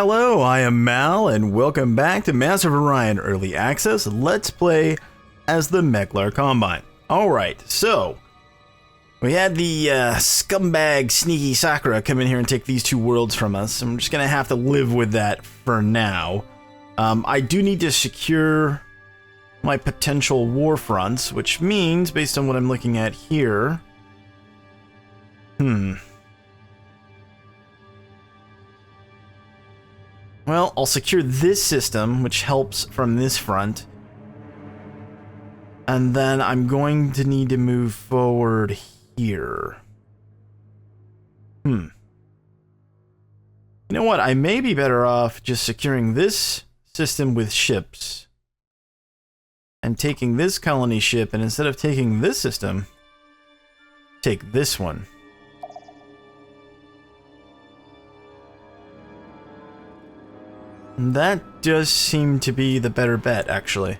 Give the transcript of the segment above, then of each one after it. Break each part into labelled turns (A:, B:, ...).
A: Hello, I am Mal, and welcome back to Master of Orion Early Access. Let's play as the Meklar Combine. Alright, so we had the scumbag sneaky Sakura come in here and take these two worlds from us. I'm just going to have to live with that for now. I do need to secure my potential war fronts, which means, based on what I'm looking at here... Well, I'll secure this system, which helps from this front. And then I'm going to need to move forward here. You know what? I may be better off just securing this system with ships. And taking this colony ship, and instead of taking this system, take this one. That does seem to be the better bet, actually.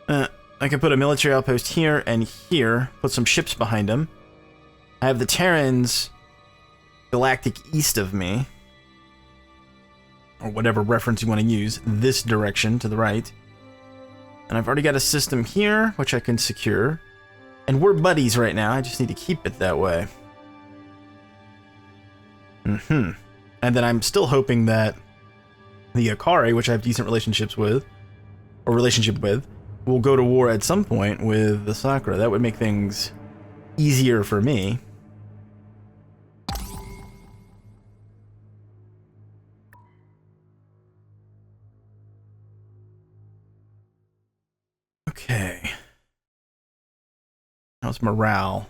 A: I can put a military outpost here and here, put some ships behind them. I have the Terrans galactic east of me, or whatever reference you want to use, this direction to the right. And I've already got a system here, which I can secure. And we're buddies right now, I just need to keep it that way. And then I'm still hoping that the Akari, which I have decent relationship with, will go to war at some point with the Sakura. That would make things easier for me. Okay. How's morale?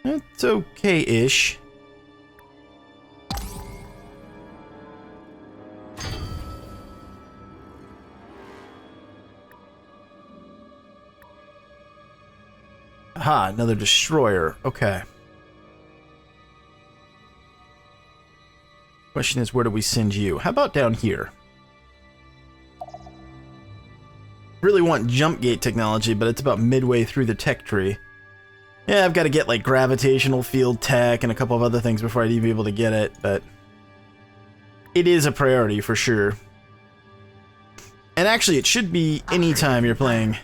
A: It's okay-ish. Aha, another destroyer. Okay. Question is, where do we send you? How about down here? Really want jump gate technology, but it's about midway through the tech tree. Yeah, I've got to get like gravitational field tech and a couple of other things before I'd even be able to get it, but it is a priority for sure. And actually, it should be any time you're playing.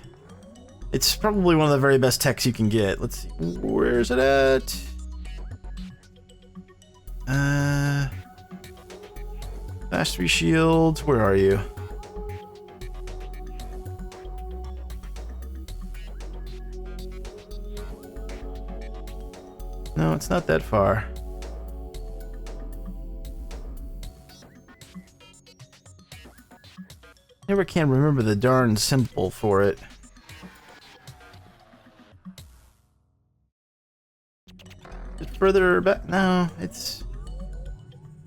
A: It's probably one of the very best techs you can get. Let's see, where's it at? Mastery shields, where are you? No, it's not that far. Never can remember the darn symbol for it. It's further back? No, it's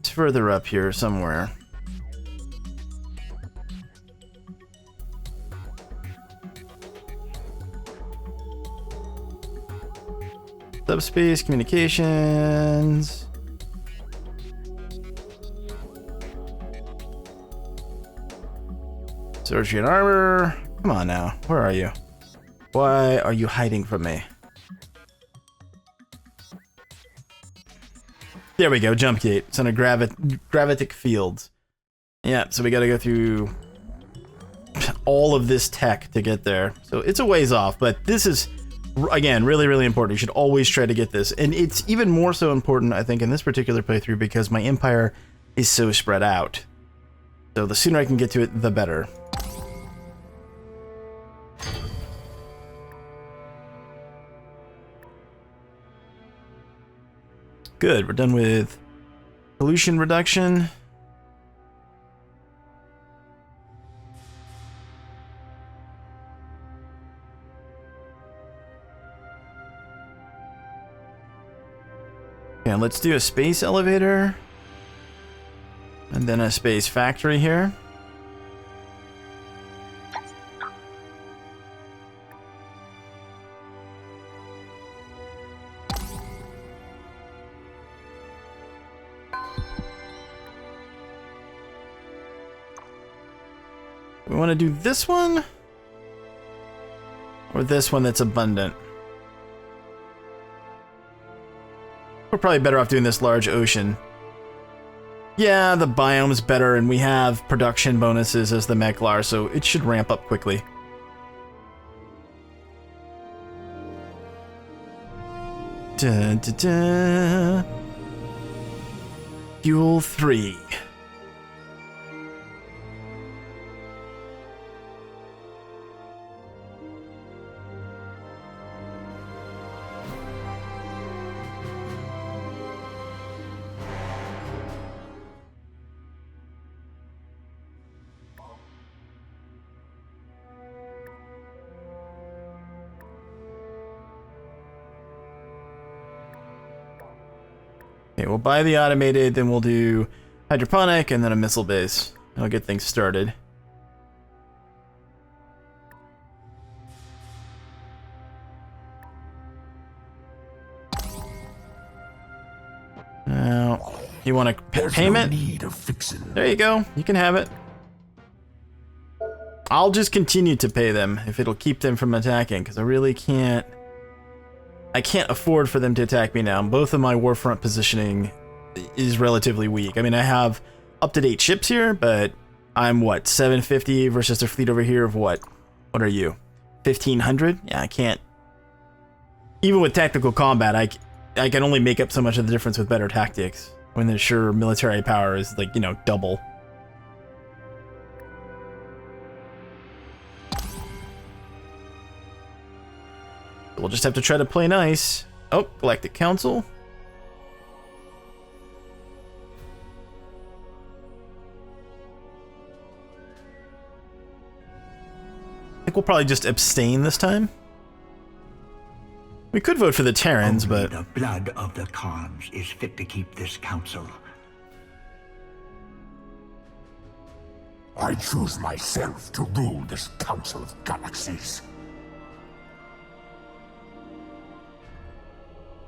A: further up here somewhere. Subspace communications. Surgeon armor. Come on now. Where are you? Why are you hiding from me? There we go. Jump gate. It's on a gravitic field. Yeah, so we gotta go through all of this tech to get there. So it's a ways off, but this is... Again, really, really important. You should always try to get this. And it's even more so important, I think, in this particular playthrough because my empire is so spread out. So the sooner I can get to it, the better. Good, we're done with pollution reduction. Okay, let's do a space elevator. And then a space factory here. We want to do this one? Or this one that's abundant? We're probably better off doing this large ocean. Yeah, the biome's better, and we have production bonuses as the Meklar, so it should ramp up quickly. Da, da, da. Fuel 3. Okay, we'll buy the automated, then we'll do hydroponic, and then a missile base. That'll get things started. Now, you want a payment?
B: No need of fixing.
A: There you go. You can have it. I'll just continue to pay them if it'll keep them from attacking, because I really can't... I can't afford for them to attack me now. Both of my warfront positioning is relatively weak. I mean, I have up-to-date ships here, but I'm, what, 750 versus their fleet over here of what? What are you? 1,500? Yeah, I can't... Even with tactical combat, I can only make up so much of the difference with better tactics, when the sure military power is, like, you know, double. We'll just have to try to play nice. Oh, Galactic Council. I think we'll probably just abstain this time. We could vote for the Terrans,
B: Only
A: but...
B: the blood of the Khans is fit to keep this council.
C: I choose myself to rule this Council of Galaxies.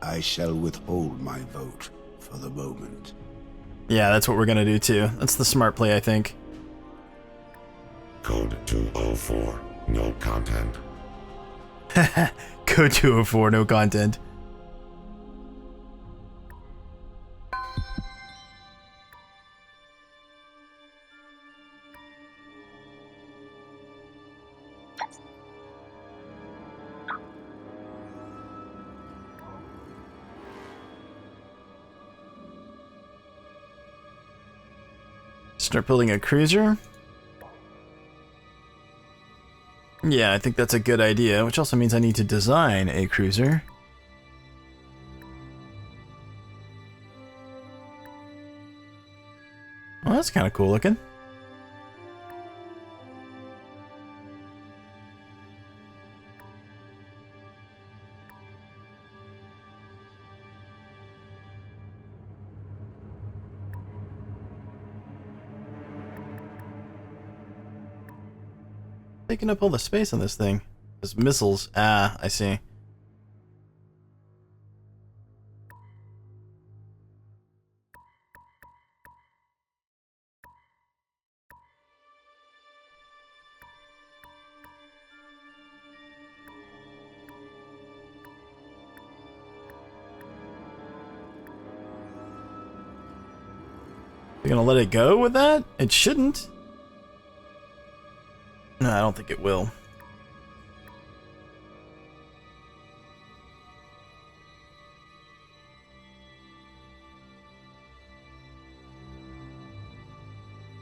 D: I shall withhold my vote for the moment.
A: Yeah, that's what we're gonna do too. That's the smart play, I think.
C: Code 204, no content.
A: Code 204, no content. Start building a cruiser. Yeah, I think that's a good idea, which also means I need to design a cruiser. Well, that's kind of cool looking. Taking up all the space on this thing. There's missiles. Ah, I see. You're gonna let it go with that? It shouldn't. No, I don't think it will.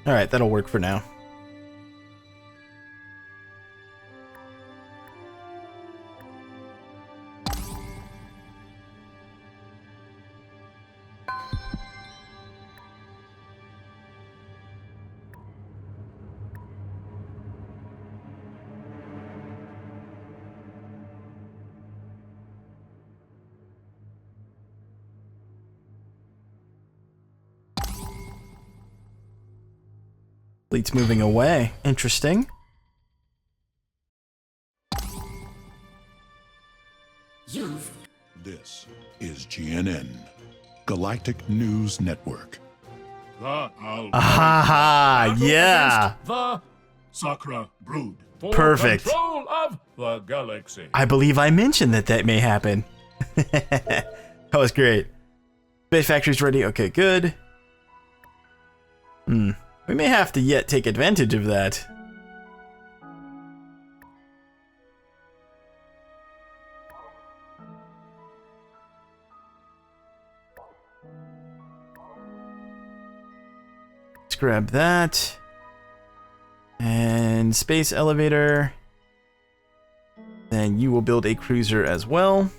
A: Alright, that'll work for now. Fleet's moving away. Interesting.
E: This is GNN, Galactic News Network.
A: Haha, yeah.
F: The Sakra Brood. For
A: Perfect.
F: Control of the galaxy.
A: I believe I mentioned that may happen. That was great. Base factory's ready. Okay, good. We may have to yet take advantage of that. Let's grab that. And space elevator. Then you will build a cruiser as well.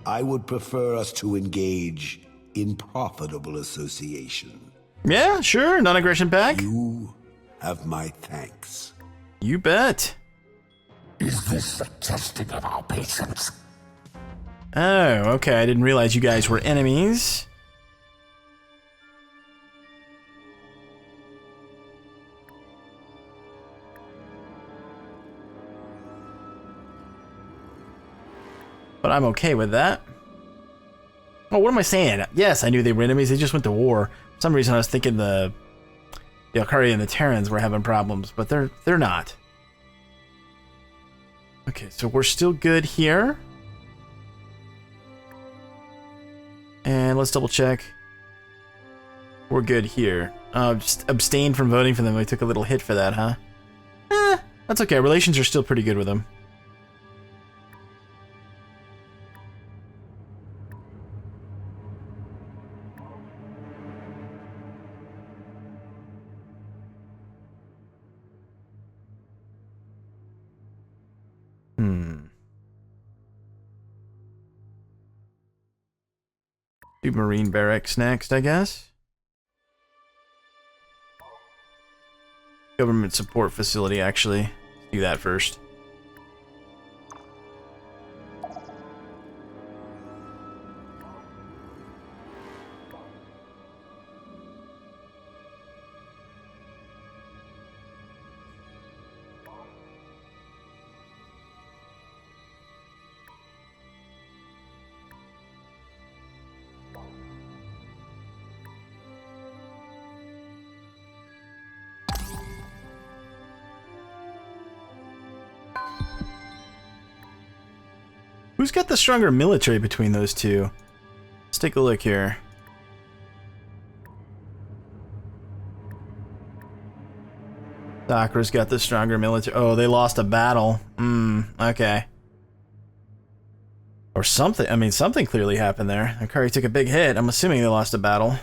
D: I would prefer us to engage in profitable association.
A: Yeah, sure. Non-aggression pact.
D: You have my thanks.
A: You bet.
C: Is this a testing of our patience?
A: Oh, okay. I didn't realize you guys were enemies. But I'm okay with that. Oh, what am I saying? Yes, I knew they were enemies. They just went to war. For some reason, I was thinking the Alkari and the Terrans were having problems, but they're not. Okay, so we're still good here. And let's double check. We're good here. Just abstain from voting for them. I took a little hit for that, huh? That's okay. Relations are still pretty good with them. Do Marine Barracks next, I guess. Government support facility, actually. Let's do that first. Who's got the stronger military between those two? Let's take a look here. Sakura's got the stronger military. Oh, they lost a battle. Okay. Or something. I mean, something clearly happened there. Akari took a big hit. I'm assuming they lost a battle.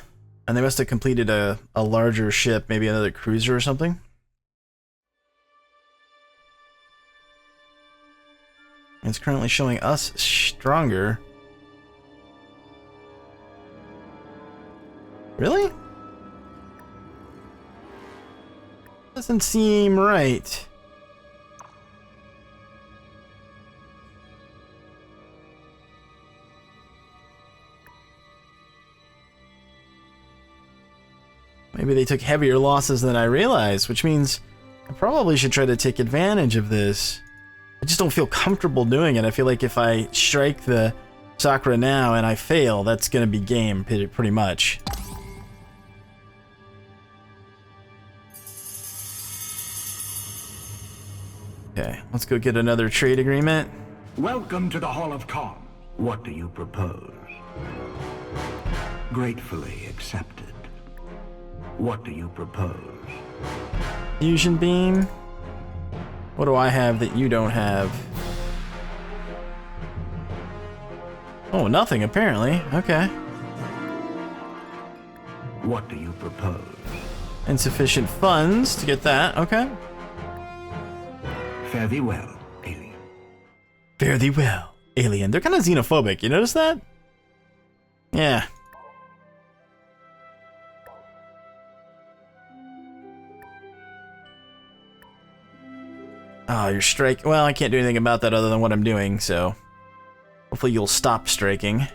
A: And they must have completed a larger ship, maybe another cruiser or something. It's currently showing us stronger. Really? Doesn't seem right. Maybe they took heavier losses than I realized, which means I probably should try to take advantage of this. I just don't feel comfortable doing it. I feel like if I strike the Sakura now and I fail, that's going to be game, pretty much. Okay, let's go get another trade agreement.
B: Welcome to the Hall of Khan. What do you propose? Gratefully accepted. What do you propose?
A: Fusion beam. What do I have that you don't have? Oh, nothing apparently. Okay.
B: What do you propose?
A: Insufficient funds to get that. Okay.
B: Fare thee well, alien.
A: Fare thee well, alien. They're kind of xenophobic. You notice that? Yeah. Oh, you're striking. Well, I can't do anything about that other than what I'm doing, so hopefully you'll stop striking.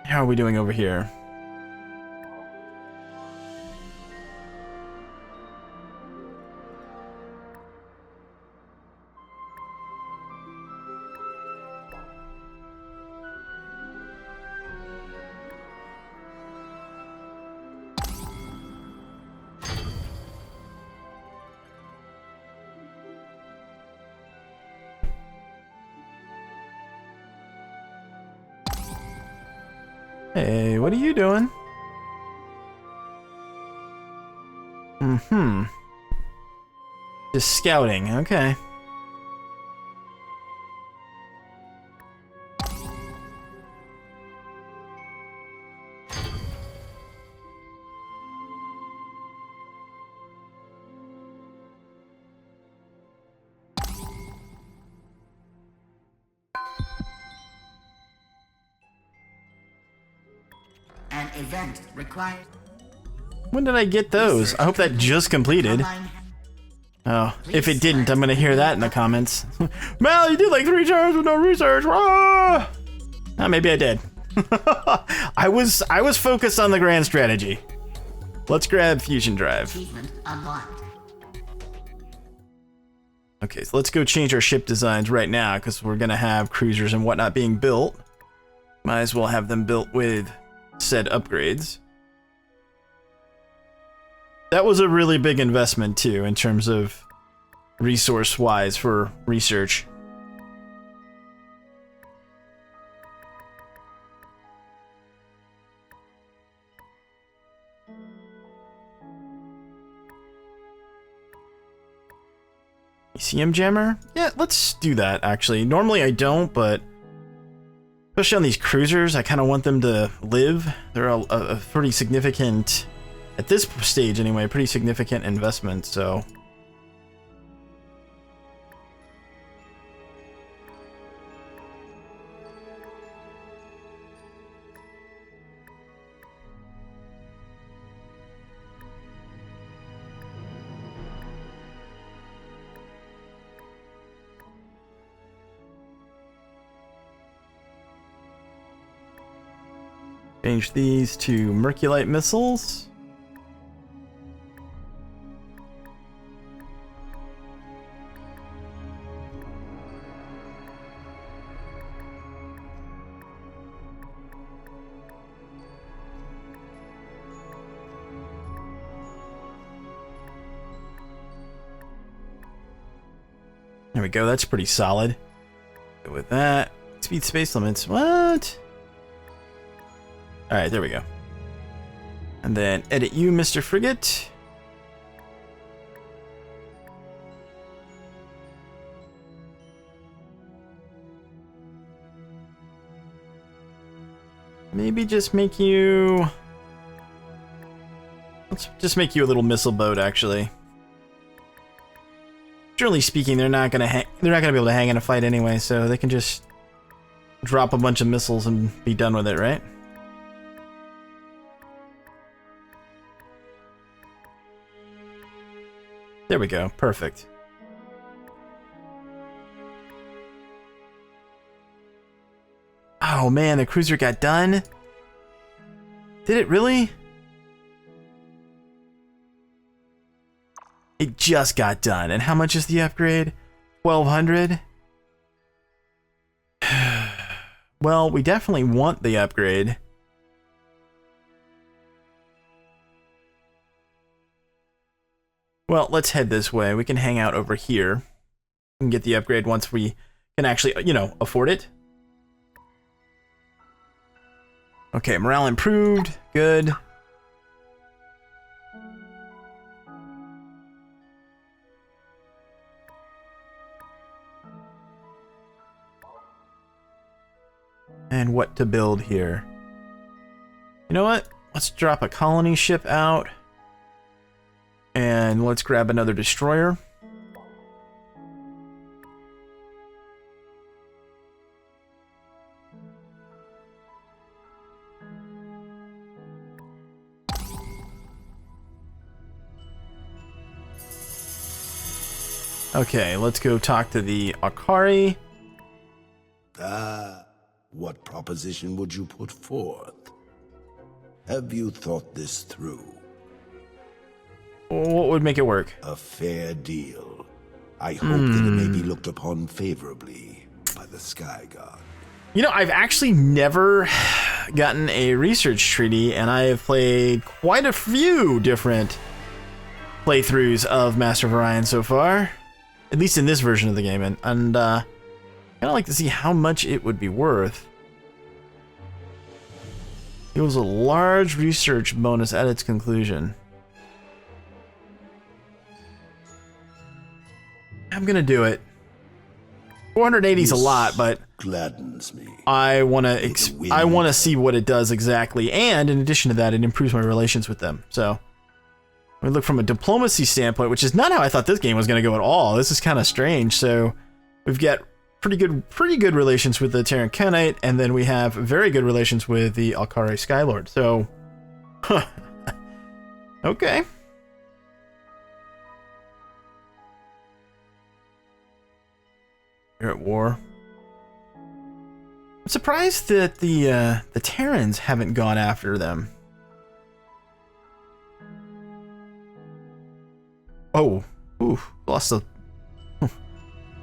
A: How are we doing over here? Hey, what are you doing? Mm-hmm. Just scouting, okay.
G: An event required.
A: When did I get those? I hope that just completed.
G: Combine.
A: Oh, if it didn't, I'm gonna hear that in the comments. Mal, you did like 3 turns with no research. Ah! Oh, maybe I did. I was focused on the grand strategy. Let's grab fusion drive.
G: Achievement unlocked.
A: Okay, so let's go change our ship designs right now because we're gonna have cruisers and whatnot being built. Might as well have them built with said upgrades. That was a really big investment too in terms of resource-wise for research. ECM jammer? Yeah, let's do that actually. Normally I don't, but especially on these cruisers, I kind of want them to live. They're a pretty significant, at this stage anyway, pretty significant investment, so. Change these to Merculite missiles. There we go, that's pretty solid. Go with that. Speed space limits. What? Alright, there we go. And then edit you, Mr. Frigate. Maybe just make you... Let's just make you a little missile boat, actually. Generally speaking, they're not gonna be able to hang in a fight anyway, so they can just drop a bunch of missiles and be done with it, right? There we go, perfect. Oh man, the cruiser got done? Did it really? It just got done. And how much is the upgrade? 1,200? Well, we definitely want the upgrade. Well, let's head this way. We can hang out over here and get the upgrade once we can actually, you know, afford it. Okay, morale improved. Good. And what to build here? You know what? Let's drop a colony ship out. And let's grab another destroyer. Okay, let's go talk to the Akari.
D: What proposition would you put forth? Have you thought this through?
A: What would make it work?
D: A fair deal. I hope that it may be looked upon favorably by the Sky God.
A: You know, I've actually never gotten a research treaty, and I have played quite a few different playthroughs of Master of Orion so far, at least in this version of the game, and kind of like to see how much it would be worth. It was a large research bonus at its conclusion. I'm gonna do it. 480 is a lot, but
D: gladdens me.
A: I want to see what it does exactly, and in addition to that, it improves my relations with them. So we look from a diplomacy standpoint, which is not how I thought this game was going to go at all. This is kind of strange. So we've got pretty good relations with the Terran Khanate, and then we have very good relations with the Alkari Skylord. So, okay. You're at war. I'm surprised that the Terrans haven't gone after them. Oh, ooh, lost the.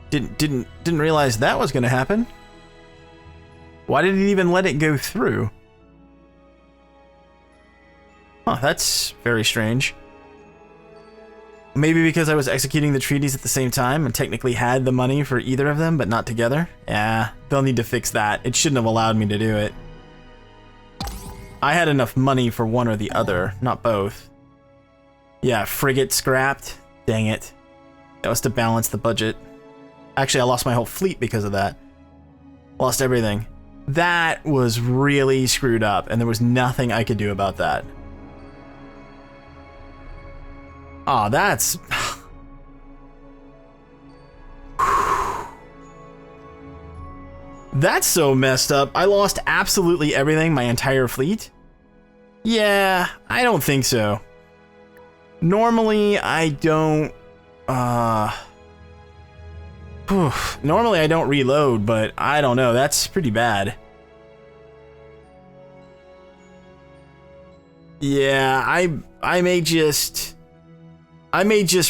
A: Didn't realize that was going to happen. Why did it even let it go through? Huh, that's very strange. Maybe because I was executing the treaties at the same time and technically had the money for either of them, but not together? Yeah, they'll need to fix that. It shouldn't have allowed me to do it. I had enough money for one or the other, not both. Yeah, frigate scrapped. Dang it. That was to balance the budget. Actually, I lost my whole fleet because of that. Lost everything. That was really screwed up, and there was nothing I could do about that. Aw, that's... That's so messed up. I lost absolutely everything, my entire fleet? Yeah, I don't think so. Normally, I don't... Normally, I don't reload, but I don't know. That's pretty bad. Yeah, I may just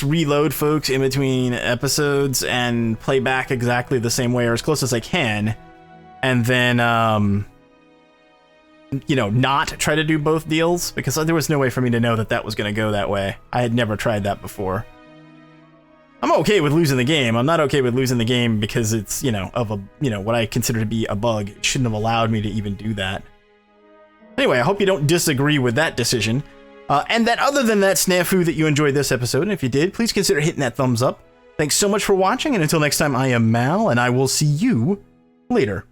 A: reload, folks, in between episodes and play back exactly the same way or as close as I can, and then you know, not try to do both deals, because there was no way for me to know that that was going to go that way. I had never tried that before. I'm okay with losing the game. I'm not okay with losing the game because it's, you know, of a, you know, what I consider to be a bug. It shouldn't have allowed me to even do that. Anyway, I hope you don't disagree with that decision. And that other than that snafu that you enjoyed this episode, and if you did, please consider hitting that thumbs up. Thanks so much for watching, and until next time, I am Mal, and I will see you later.